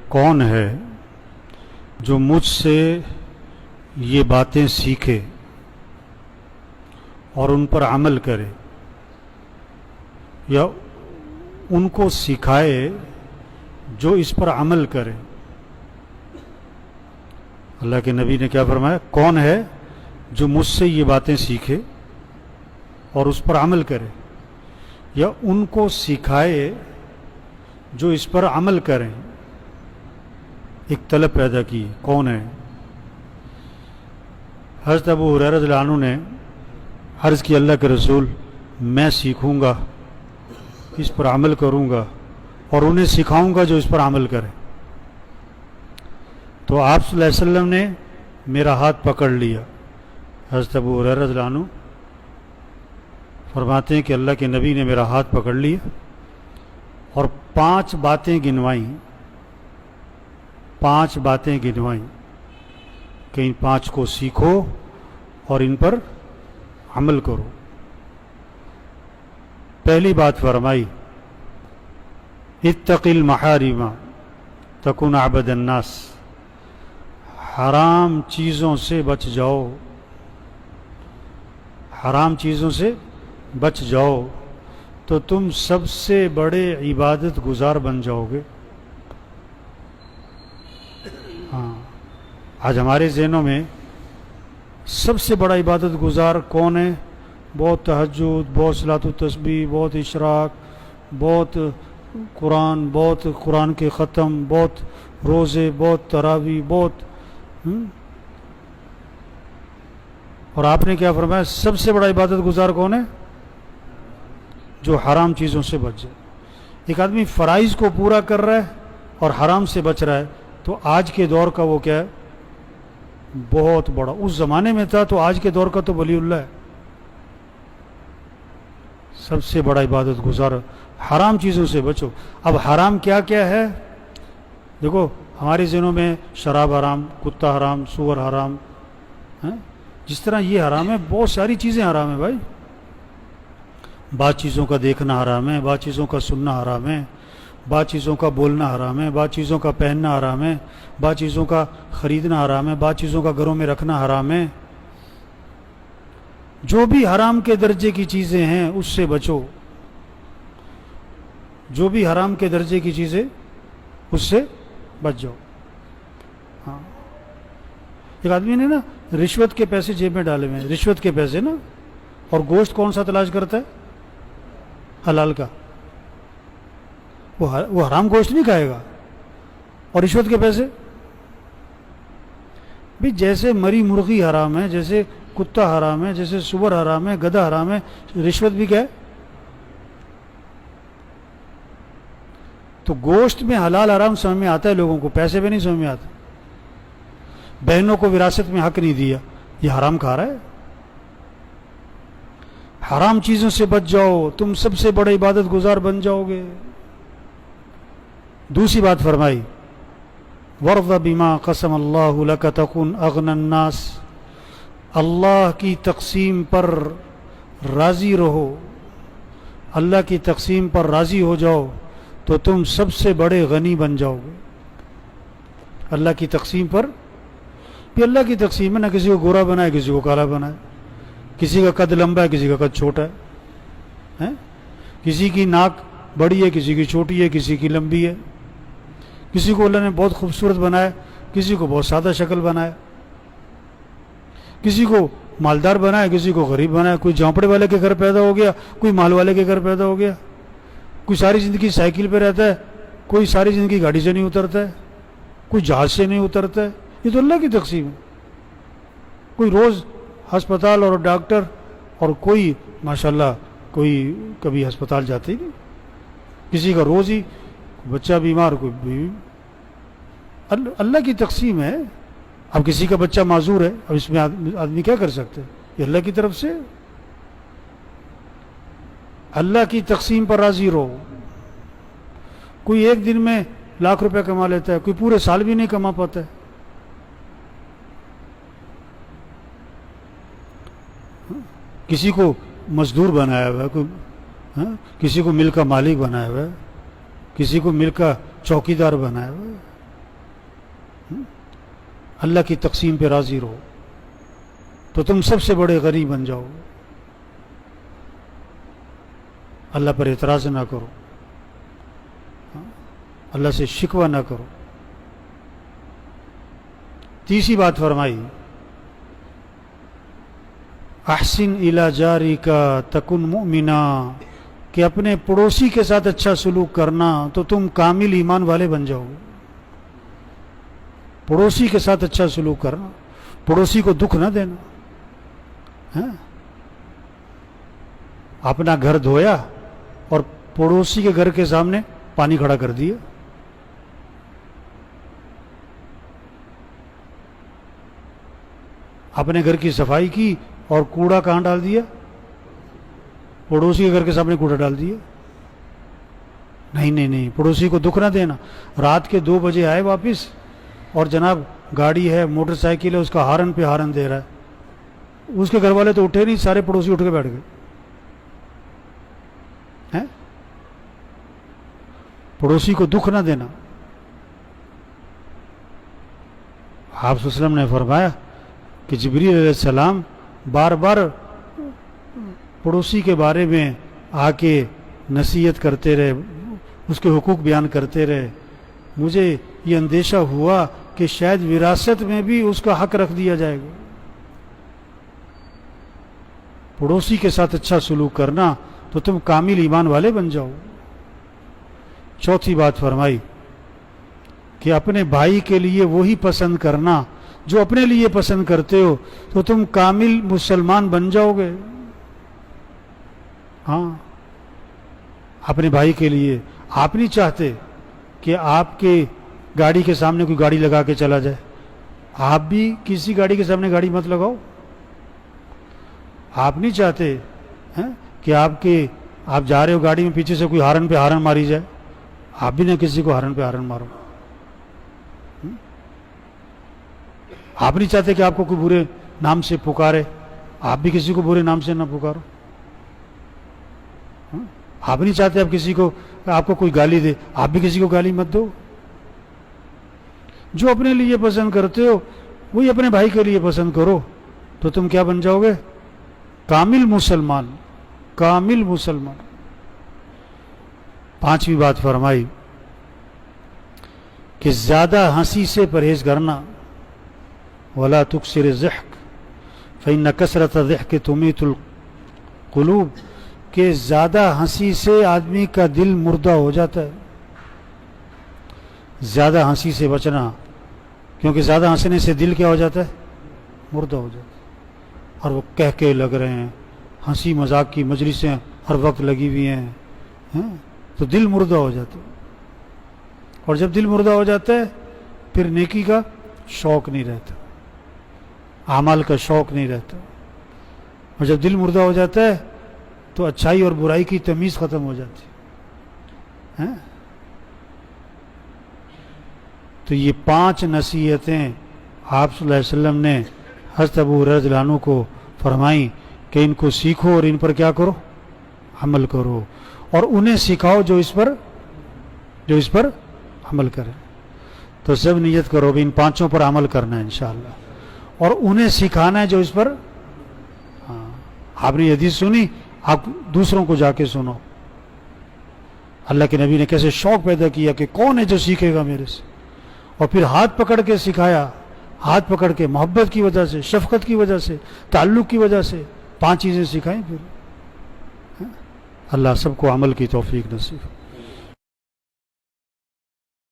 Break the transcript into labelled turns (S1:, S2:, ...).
S1: کون ہے جو مجھ سے یہ باتیں سیکھے اور ان پر عمل کرے یا ان کو سکھائے جو اس پر عمل کرے. اللہ کے نبی نے کیا فرمایا؟ کون ہے جو مجھ سے یہ باتیں سیکھے اور اس پر عمل کرے یا ان کو سکھائے جو اس پر عمل کریں. ایک طلب پیدا کی، کون ہے؟ حضرت ابو ہریرہ رضی اللہ عنہ نے عرض کی، اللہ کے رسول میں سیکھوں گا، اس پر عمل کروں گا اور انہیں سکھاؤں گا جو اس پر عمل کرے. تو آپ صلی اللہ علیہ وسلم نے میرا ہاتھ پکڑ لیا. حضرت ابو ہریرہ رضی اللہ عنہ فرماتے ہیں کہ اللہ کے نبی نے میرا ہاتھ پکڑ لیا اور 5 باتیں گنوائیں، 5 باتیں گنوائیں کہ ان 5 کو سیکھو اور ان پر عمل کرو. پہلی بات فرمائی، اتق المحارم تکن عبد الناس، حرام چیزوں سے بچ جاؤ، حرام چیزوں سے بچ جاؤ تو تم سب سے بڑے عبادت گزار بن جاؤ گے. ہاں، آج ہمارے ذہنوں میں سب سے بڑا عبادت گزار کون ہے؟ بہت تہجد، بہت صلاۃ التسبیح، بہت اشراق، بہت قرآن، بہت قرآن کے ختم، بہت روزے، بہت تراویح، بہت اور آپ نے کیا فرمایا؟ سب سے بڑا عبادت گزار کون ہے؟ جو حرام چیزوں سے بچ جائے. ایک آدمی فرائض کو پورا کر رہا ہے اور حرام سے بچ رہا ہے تو آج کے دور کا وہ کیا ہے؟ بہت بڑا. اس زمانے میں تھا تو آج کے دور کا تو ولی اللہ ہے. سب سے بڑا عبادت گزار، حرام چیزوں سے بچو. اب حرام کیا کیا ہے؟ دیکھو ہمارے ذہنوں میں شراب حرام، کتا حرام، سور حرام، جس طرح یہ حرام ہے بہت ساری چیزیں حرام ہیں بھائی. بعض چیزوں کا دیکھنا حرام ہے، بعض چیزوں کا سننا حرام ہے، بعض چیزوں کا بولنا حرام ہے، بعض چیزوں کا پہننا حرام ہے، بعض چیزوں کا خریدنا حرام ہے، بعض چیزوں کا گھروں میں رکھنا حرام ہے. جو بھی حرام کے درجے کی چیزیں ہیں اس سے بچو. جو بھی حرام کے درجے کی چیزیں اس سے بچ جاؤ. ہاں، ایک آدمی نے نا رشوت کے پیسے جیب میں ڈالے ہوئے ہیں، رشوت کے پیسے نا، اور گوشت کون سا تلاش کرتا ہے؟ حلال کا. وہ حرام گوشت نہیں کھائے گا. اور رشوت کے پیسے بھی، جیسے مری مرغی حرام ہے، جیسے کتا حرام ہے، جیسے سور حرام ہے، گدھا حرام ہے، رشوت بھی کیا ہے؟ تو گوشت میں حلال حرام سمجھ میں آتا ہے لوگوں کو، پیسے بھی نہیں سمجھ میں آتا. بہنوں کو وراثت میں حق نہیں دیا، یہ حرام کھا رہا ہے. حرام چیزوں سے بچ جاؤ، تم سب سے بڑے عبادت گزار بن جاؤ گے. دوسری بات فرمائی، وَرْضَ بِمَا قَسَمَ اللَّهُ لَكَ تَكُنْ أَغْنَى النَّاسِ، اللہ کی تقسیم پر راضی رہو، اللہ کی تقسیم پر راضی ہو جاؤ تو تم سب سے بڑے غنی بن جاؤ گے. اللہ کی تقسیم پر بھی، اللہ کی تقسیم ہے، نہ کسی کو گورا بنائے کسی کو کالا بنائے، کسی کا قد لمبا ہے کسی کا قد چھوٹا ہے، کسی کی ناک بڑی ہے کسی کی چھوٹی ہے، کسی کی لمبی ہے، کسی کو اللہ نے بہت خوبصورت بنایا، کسی کو بہت سادہ شکل بنایا، کسی کو مالدار بنایا کسی کو غریب بنایا، کوئی جھونپڑے والے کے گھر پیدا ہو گیا، کوئی مال والے کے گھر پیدا ہو گیا، کوئی ساری زندگی سائیکل پہ رہتا ہے، کوئی ساری زندگی گاڑی سے نہیں اترتا ہے، کوئی جہاز سے نہیں اترتا ہے. یہ تو اللہ کی تقسیم ہے. کوئی روز ہسپتال اور ڈاکٹر، اور کوئی ماشاءاللہ کوئی کبھی ہسپتال جاتے ہی نہیں. کسی کا روز ہی بچہ بیمار، کوئی بیوی. اللہ کی تقسیم ہے. اب کسی کا بچہ معذور ہے، اب اس میں آدمی کیا کر سکتے؟ یہ اللہ کی طرف سے. اللہ کی تقسیم پر راضی رہو. کوئی ایک دن میں لاکھ روپے کما لیتا ہے، کوئی پورے سال بھی نہیں کما پاتا ہے. کسی کو مزدور بنایا ہوا ہے، کوئی کسی کو مل کا مالک بنایا ہوا ہے، کسی کو مل کا چوکیدار بنایا ہوا ہے. اللہ کی تقسیم پہ راضی رہو تو تم سب سے بڑے غنی بن جاؤ. اللہ پر اعتراض نہ کرو, اللہ سے شکوہ نہ کرو. تیسری بات فرمائی احسن الی جارک تکن مؤمنا, کہ اپنے پڑوسی کے ساتھ اچھا سلوک کرنا تو تم کامل ایمان والے بن جاؤ. پڑوسی کے ساتھ اچھا سلوک کرنا, پڑوسی کو دکھ نہ دینا. اپنا گھر دھویا اور پڑوسی کے گھر کے سامنے پانی کھڑا کر دیا. اپنے گھر کی صفائی کی اور کوڑا کہاں ڈال دیا؟ پڑوسی کے گھر کے سامنے کوڑا ڈال دیا. نہیں نہیں نہیں, پڑوسی کو دکھ نہ دینا. رات کے 2 بجے آئے واپس اور جناب گاڑی ہے, موٹر سائیکل ہے, اس کا ہارن پہ ہارن دے رہا ہے. اس کے گھر والے تو اٹھے نہیں, سارے پڑوسی اٹھ کے بیٹھ گئے. پڑوسی کو دکھ نہ دینا. آپ صلی اللہ علیہ وسلم نے فرمایا کہ جبریل علیہ السلام بار بار پڑوسی کے بارے میں آ کے نصیحت کرتے رہے, اس کے حقوق بیان کرتے رہے. مجھے یہ اندیشہ ہوا کہ شاید وراثت میں بھی اس کا حق رکھ دیا جائے گا. پڑوسی کے ساتھ اچھا سلوک کرنا تو تم کامل ایمان والے بن جاؤ. چوتھی بات فرمائی کہ اپنے بھائی کے لیے وہی پسند کرنا جو اپنے لیے پسند کرتے ہو تو تم کامل مسلمان بن جاؤ گے. ہاں, اپنے بھائی کے لیے آپ نہیں چاہتے کہ آپ کے گاڑی کے سامنے کوئی گاڑی لگا کے چلا جائے. آپ بھی کسی گاڑی کے سامنے گاڑی مت لگاؤ. آپ نہیں چاہتے کہ آپ جا رہے ہو گاڑی میں, پیچھے سے کوئی ہارن پہ ہارن ماری جائے. آپ بھی نہ کسی کو ہارن پہ ہارن مارو. آپ نہیں چاہتے کہ آپ کو کوئی برے نام سے پکارے. آپ بھی کسی کو برے نام سے نہ پکارو. آپ نہیں چاہتے آپ کو کوئی گالی دے. آپ بھی کسی کو گالی مت دو. جو اپنے لیے پسند کرتے ہو وہی اپنے بھائی کے لیے پسند کرو تو تم کیا بن جاؤ گے؟ کامل مسلمان. کامل مسلمان. پانچویں بات فرمائی کہ زیادہ ہنسی سے پرہیز کرنا. ولا تکثر الضحک فإن کثرة الضحک تمیت القلوب, کہ زیادہ ہنسی سے آدمی کا دل مردہ ہو جاتا ہے. زیادہ ہنسی سے بچنا, کیونکہ زیادہ ہنسنے سے دل کیا ہو جاتا ہے؟ مردہ ہو جاتا ہے. اور وہ کہہ کے لگ رہے ہیں, ہنسی مذاق کی مجلسیں ہر وقت لگی ہوئی ہیں, تو دل مردہ ہو جاتا ہے. اور جب دل مردہ ہو جاتا ہے پھر نیکی کا شوق نہیں رہتا, اعمال کا شوق نہیں رہتا. اور جب دل مردہ ہو جاتا ہے تو اچھائی اور برائی کی تمیز ختم ہو جاتی ہے. تو یہ 5 نصیحتیں آپ صلی اللہ علیہ وسلم نے حضرت ابو ہریرہ رضی اللہ عنہ کو فرمائیں کہ ان کو سیکھو اور ان پر کیا کرو؟ عمل کرو. اور انہیں سکھاؤ جو اس پر عمل کرے. تو سب نیت کرو بھی ان 5 پر عمل کرنا ہے انشاءاللہ, اور انہیں سکھانا ہے جو اس پر. ہاں, آپ نے حدیث سنی, آپ دوسروں کو جا کے سنو. اللہ کے نبی نے کیسے شوق پیدا کیا کہ کون ہے جو سیکھے گا میرے سے, اور پھر ہاتھ پکڑ کے سکھایا. ہاتھ پکڑ کے محبت کی وجہ سے, شفقت کی وجہ سے, تعلق کی وجہ سے 5 چیزیں سکھائیں. پھر اللہ سب کو عمل کی توفیق نصیب.